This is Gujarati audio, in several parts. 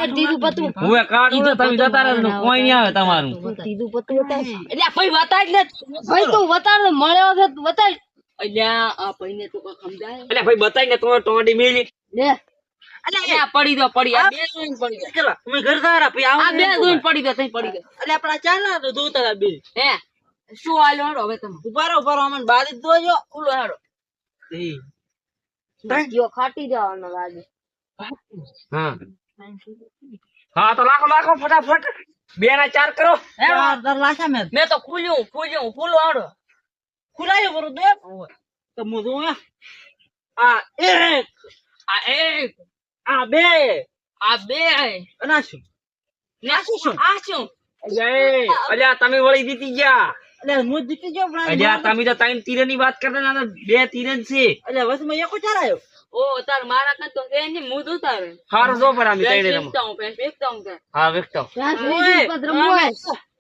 દીધું પતું હવે કાઢું તો તમે જતા રહો કોઈ નહીં આવે તમારું દીધું પતું બતાય એટલે ભાઈ બતાય જ ને ભાઈ તું બતાડ મળ્યો છે બતાય અલ્યા આ ભાઈને તું કોઈ સમજાય એટલે ભાઈ બતાઈ ને તો ટોડી મેલી લે અલ્યા પડી દો પડી આ બે જોઈને પડી દો ચલો તમે ઘર સારા પછી આવો આ બે જોઈને પડી દો તઈ પડી દો એટલે આપડા ચાલા તો જોતા બે હે શું આલ્યો હેડો હવે તમે ઉભા રહો અમને બાદ દોજો ઉલો હેડો જીઓ ખાટી જવાનો લાગે હા હા તો લાખો ફટાફટ 2 ના 4 કરો લાખા મેં તો ખુલ્યું ફૂલો હેડો ખુલાયો કરો દે તો મુજો આ એક આ બે અનાશું આ શું અલ્યા તમે વળી જીતી ગયા અલ્યા હું જીતી ગયો અલ્યા તમે તો 3 તીરની વાત કરતા ના 2 તીરન છે અલ્યા વસમાં એકો ચારાયો ઓ તાર મારા કન તો છે ને મુદ ઉતારે હાર જો પર આમી તઈને રમ વેચતા હું હા વેચતો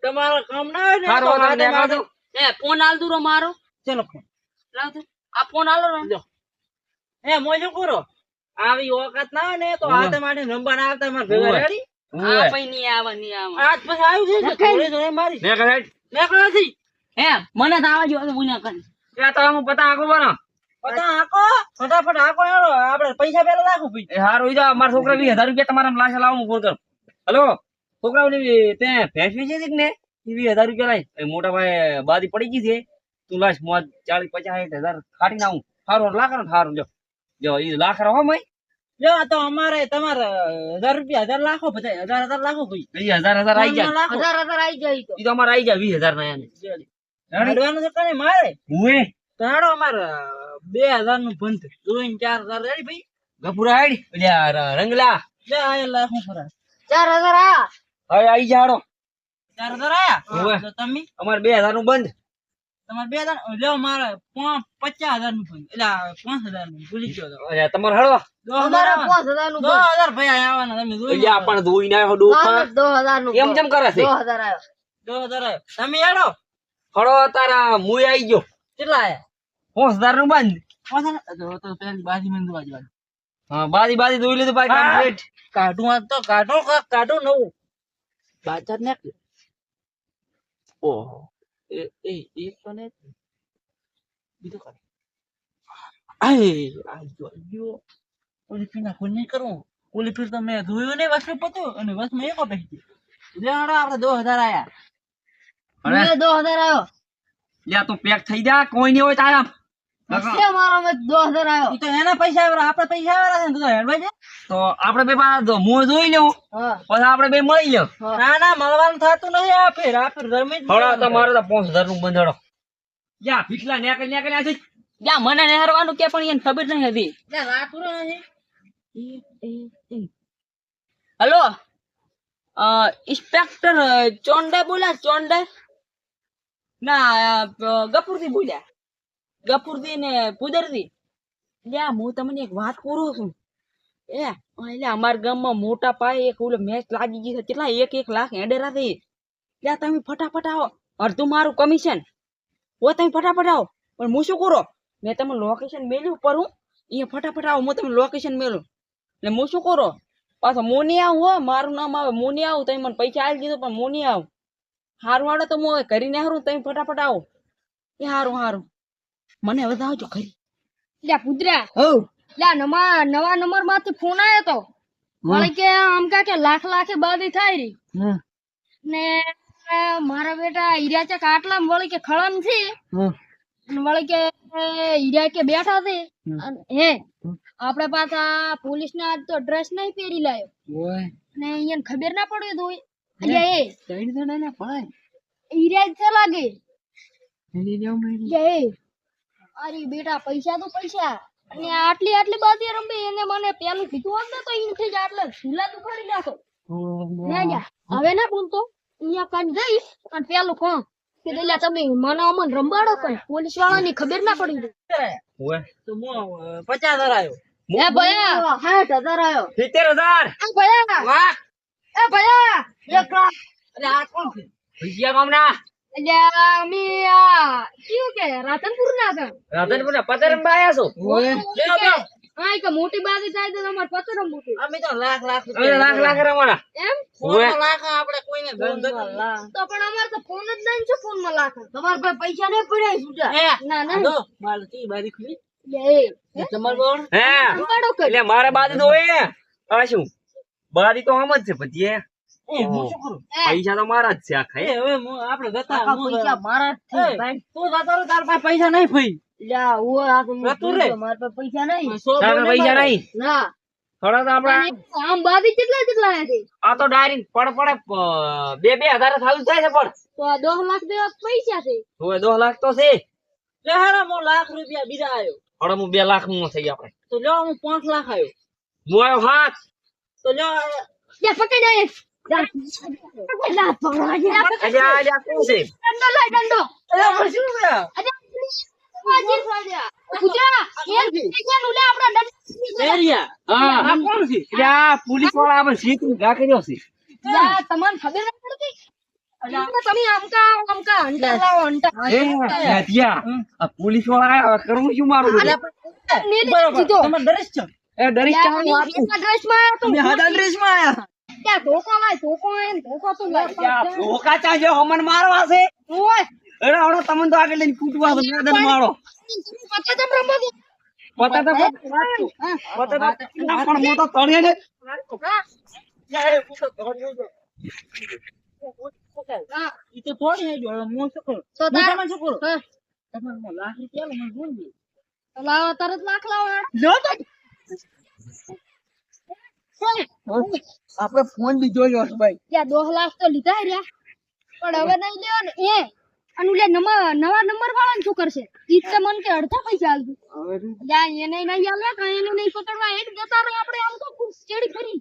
તમારો કામ ના હોય ને હાર ઓલા દેખા દો એ ફોન આલ દુરો મારો ચલો લાવ દે આ ફોન આલો ને એ મોજો કરો આવી ઓકાત ના હોય ને તો હાથે માટે નંબર આવતા માર ભેગા રેડી આ પઈ ની આવ આજ પછી આવ્યું છે થોડી થોડી મારી મે કરાથી હે મને તો આવા જો બુના કન એ તો હું પતા આકો બનો પતા આકો ફટાફટ આકો હેડો આપણે પૈસા પેલા રાખો ભાઈ એ હારું ઈ માર છોકરા 20000 રૂપિયા તમારા લાશ લાવો હું ફોન કરું હેલો છોકરાઓની તે ભેંસ વેચી હતી ને 20000 રૂપિયા લાઈ એ મોટા ભાઈ બાદી પડી ગઈ છે તું લાશ મોજ 40 50 ખાટી નાઉં હારું લાખ ને હારું જો ઈ લાખ રહો મય જો તો અમારે તમારે 1000 રૂપિયા 1000 લાખો બધા 1000 લાખો ભાઈ 1000 આવી જાય 1000 આવી જાય ઈ તો અમારે આવી જાય 20000 ના યાને હડવાનું છે કને મારે હુએ તાડો અમાર 2000 નું બંધ 2-4000 રેડી ભાઈ ગફુરા હેડી એટલે રંગલા લે આ લાખો ફરા 4000 આયા હવે આવી જાડો 4000 આયા હુએ તો તમે અમાર 2000 નું બંધ તમાર 2000 લ્યો મારે 50000 નું બંધ એટલે 5000 નું ભૂલી ગયો તો અરે તમાર હળવા અમારે 5000 નું 2000 ભાઈ આવવાના તમે જોઈ એટલે આપણ ધોઈ ના હો ડોફા 2000 નું એમ જેમ કરે છે 2000 આવ્યો 2000 આવ્યો તમે હેડો હળો તારા મુય આવી ગયો કેટલા આયા 5000 નું બંધ 5000 તો પેલી બાજી માં દોવા જવાનું હા બાજી દોઈ લીધું ભાઈ કમ્પ્લીટ કાઢું આ તો કાઢો નવું બાજાર ને ઓહો એ તો ને બીજું કાઢ આયો ઓલી પીના કોલ નહીં કરું ઓલી પીર તો મેં ધોયું ને વસ્તુ પતું અને વસમાં એકો બેસી લેવાડો આપણે 2000 આયા મને 2000 આવ્યો લ્યા તું પેક થઈ જા કોઈ નહીં હોય તારા છે મારો મે 2000 આવ્યો ઈ તો એના પૈસા આવ્યા આપણે પૈસા આવ્યા છે તો હેડવા છે તો આપણે બે પાછા તો મોં જોઈ લેવું હા પછી આપણે બે મળી લ્યો ના મળવાનું થતું નહીં આ ફેર રમી હળો તો મારો તો 5000 નું બંધડો જા ભીખલા નેકલ આ જા મને નહેરવાનું કે પણ એને ખબર નહીં હતી જા રાતુરો નહીં હેલો ઇન્સ્પેક્ટર ચોંડે બોલ્યા ચોંડે ના ગફુરથી બોલ્યા ગફુરથી ને પુદરથી લ્યા હું તમને એક વાત કરું છું એટલે અમારા ગામમાં મોટા પાયે એક ઓલો મેચ લાગી ગઈ છે કેટલા 1 લાખ હેડેરા થઈ લ્યા તમે ફટાફટ આવો અડધું મારું કમિશન ઓ તમે ફટાફટ આવો પણ હું શું કરું મેં તમને લોકેશન મેલ્યું પર હું અહીંયા ફટાફટ આવો હું તમને લોકેશન મેલું એટલે હું શું કરું પાછો હું નહીં આવું હો મારું નામ આવે હું નહીં આવું તમે મને પૈસા આવી દીધું પણ હું નહીં આવું હારું હાડો તો હું કરીને હારું તમે ફટાફટ આવો એ હારું મને હવે આવજો ખરી લ્યા પુત્રા લ્યા નવા નંબર માંથી ફોન આવ્યો તો વળી કે આમ કે લાખે બાદી થાય રહી ને મારા બેટા હીરા ચક આટલામાં વળી કે ખળમ છે વળી કે હીરા કે બેઠા છે હે આપડે પાછા પોલીસ ના આજ તો ડ્રેસ નહીં પહેરી લાયો ને અહીંયા ખબર ના પડ્યું તો અલ્યા એ ત્રણ જણા ના ભાઈ હીરા જ લાગે અરે બેટા પૈસા તો પૈસા અને આટલી બાજી રમે એને મને પેલું કીધું હોત ને તો અહીંથી જ આટલે ઢીલા તું કરી નાખો હવે ના બોલતો અહીંયા કાન જઈશ અને પેલું કોણ કે દેલા તમે મને અમન રંબાડો પણ પોલીસ વાળાની ખબર ના પડી ઓય તો મો 50000 આવ્યો એ ભયા 60000 આવ્યો 70000 એ ભયા વાહ એ ભયા એક અરે આ કોણ છે ભૈયા ગામના એટલે અમે આ કયું કે રાધનપુર ના છે રાધનપુર ના પતરંબા આયા છો ઓય લે હા કે મોટી બાજી થાય તો તમારે પચરો મોટી અમે તો લાખ લાખ હવે લાખ લાખ રમાડા એમ ઓવે. લાખ આપણે કોઈને ધંધો તો પણ અમારે તો ફોન જ નહીં છે ફોન માં લાખ તમારા પાસે પૈસા નહીં પડ્યા સુજા ના ના દો માલ કી બારી ખુલી એ તમાર બોલ હે અંબાડો કર એટલે મારે બાદી તો હોય આ શું બાદી તો આમ જ છે પછી એ હું શું કરું પૈસા તો મારા જ છે આખા એ હવે હું આપણે ગતા પૈસા મારા જ છે ભાઈ તું જતો રહો તાર પાસે પૈસા નહીં ફઈ લ્યા ઓ આ તો ગતું રે. મારા પાસે પૈસા નહીં તારા પૈસા નહીં ના થોડા તો આપડા આમ બાજી કેટલા કેટલા આયા છે આ તો ડાયરેક્ટ પડે બે હજાર ચાલુ થાય છે પણ તો આ 10 લાખ જેવા પૈસા છે હવે 10 લાખ તો છે લે હારા મો લાખ રૂપિયા બીજા આયો હવે હું 2 લાખ માં થઈ આપણે તો લ્યો હું 5 લાખ આયો હું આવ્યો હાથ તો લ્યો યા પકડ આય લા પકડ અલ્યા અલ્યા કોણ છે દંડો લાય દંડો અરે પણ શું છે અરે પૂજા એ પૈસા નું લે આપડા દંડ લેરિયા હા આ કોણ છે અલ્યા પોલીસ વાળા આપણે સીટ ગા કર્યો છે યા તમને ખબર નથી પડતી તમે આમકા અંટા લાવો અંટા એ ત્યાં આ પોલીસ વાળા આયા કરવું શું મારું બધું? બરોબર તમે ડરેશ છો એ ડરી ચાલ વાત તમે હાદા ડ્રેસ માં આયા ત્યાં ધોકો એમ ધોકો તો લાય ધોકા ચાજો હમણ મારવા છે અરે આવડો તમને તો આગળ લઈને કૂટવા છે મેદાન મારો પતા તો રમવા દે પતા તો પણ હું તો તળિયે ને હા ઈ તો થોડી હે જો હું શું કરું તો હું તાર તમને શું કરું હા તમારે મો લાખ રૂપિયા મને બોલ દે તો લાવો તરત લાખ લાવો લો તો આપણે ફોન બી જોયો છે ભાઈ ત્યાં 10 લાખ તો લીધા રહ્યા પણ હવે નહીં લેવો ને એ અને ઓલે નવા નંબર વાળાને શું કરશે ઈ તો મન કે અડધા પૈસા આલતું યા એને નહીં આલે કાંઈ એને નહીં પકડવા એને જતા રહે આપણે આમ તો ખુશ ચેડી કરી